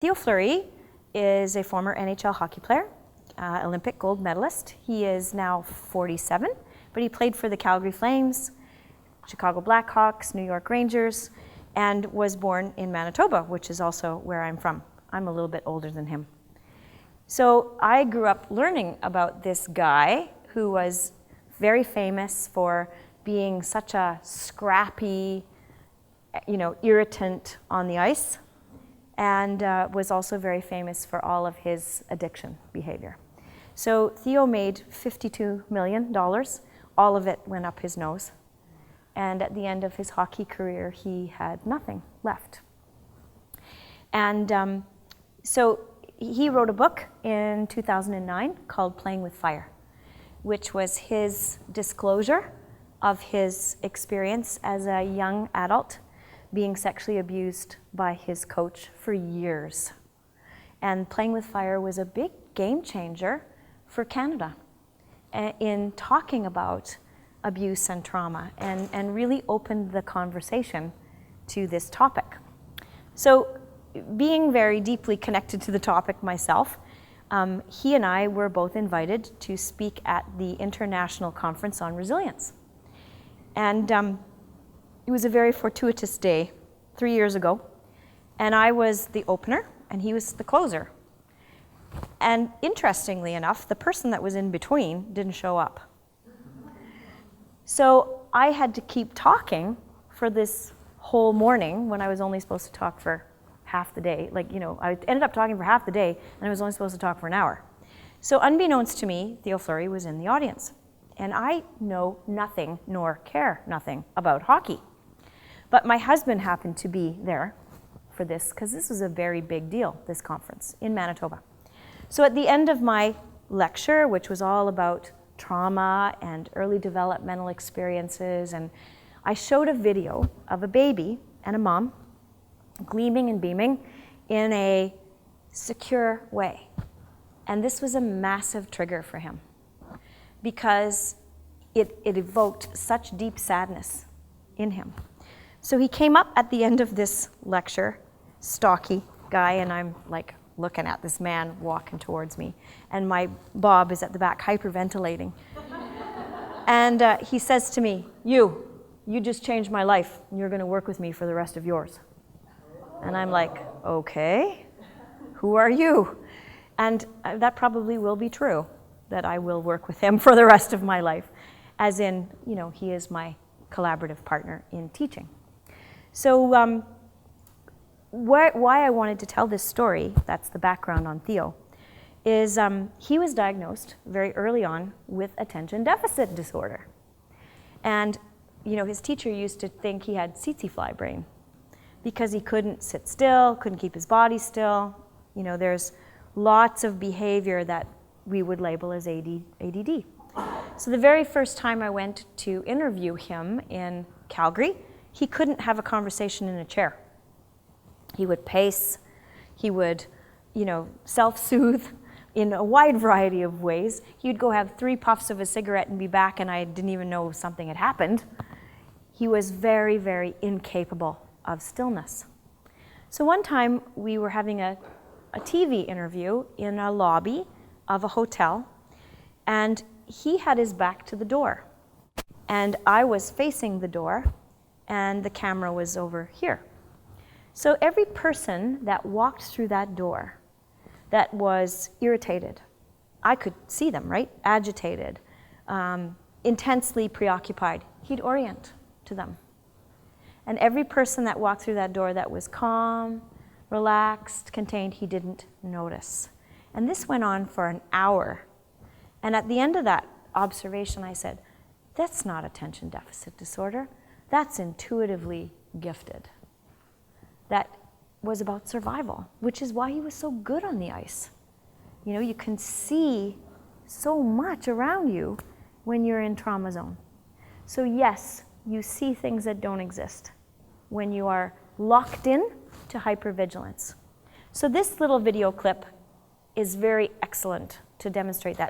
Theo Fleury is a former NHL hockey player, Olympic gold medalist. He is now 47, but he played for the Calgary Flames, Chicago Blackhawks, New York Rangers, and was born in Manitoba, which is also where I'm from. I'm a little bit older than him. So I grew up learning about this guy who was very famous for being such a scrappy, irritant on the ice, and was also very famous for all of his addiction behavior. So Theo made $52 million. All of it went up his nose. And at the end of his hockey career, he had nothing left. And so he wrote a book in 2009 called Playing with Fire, which was his disclosure of his experience as a young adult being sexually abused by his coach for years. And Playing with Fire was a big game changer for Canada in talking about abuse and trauma, and really opened the conversation to this topic. So being very deeply connected to the topic myself, he and I were both invited to speak at the International Conference on Resilience. And it was a very fortuitous day 3 years ago, and I was the opener and he was the closer. And interestingly enough, the person that was in between didn't show up. So I had to keep talking for this whole morning when I was only supposed to talk for half the day. I ended up talking for half the day and I was only supposed to talk for an hour. So unbeknownst to me, Theo Fleury was in the audience. And I know nothing nor care nothing about hockey. But my husband happened to be there for this because this was a very big deal, this conference in Manitoba. So at the end of my lecture, which was all about trauma and early developmental experiences, and I showed a video of a baby and a mom gleaming and beaming in a secure way. And this was a massive trigger for him because it evoked such deep sadness in him. So he came up at the end of this lecture, stocky guy, and I'm like looking at this man walking towards me, and my Bob is at the back hyperventilating. And he says to me, you just changed my life, and you're gonna work with me for the rest of yours. And I'm like, okay, who are you? And that probably will be true, that I will work with him for the rest of my life, as in, he is my collaborative partner in teaching. So why I wanted to tell this story, that's the background on Theo, is he was diagnosed very early on with attention deficit disorder. And his teacher used to think he had tsetse fly brain because he couldn't sit still, couldn't keep his body still. There's lots of behavior that we would label as ADD. So the very first time I went to interview him in Calgary, he couldn't have a conversation in a chair. He would pace, he would, self-soothe in a wide variety of ways. He would go have 3 puffs of a cigarette and be back, and I didn't even know something had happened. He was very, very incapable of stillness. So one time we were having a TV interview in a lobby of a hotel, and he had his back to the door. And I was facing the door, and the camera was over here. So every person that walked through that door that was irritated, I could see them, right? Agitated, intensely preoccupied, he'd orient to them. And every person that walked through that door that was calm, relaxed, contained, he didn't notice. And this went on for an hour. And at the end of that observation, I said, that's not attention deficit disorder. That's intuitively gifted. That was about survival, which is why he was so good on the ice. You can see so much around you when you're in trauma zone. So yes, you see things that don't exist when you are locked in to hypervigilance. So this little video clip is very excellent to demonstrate that.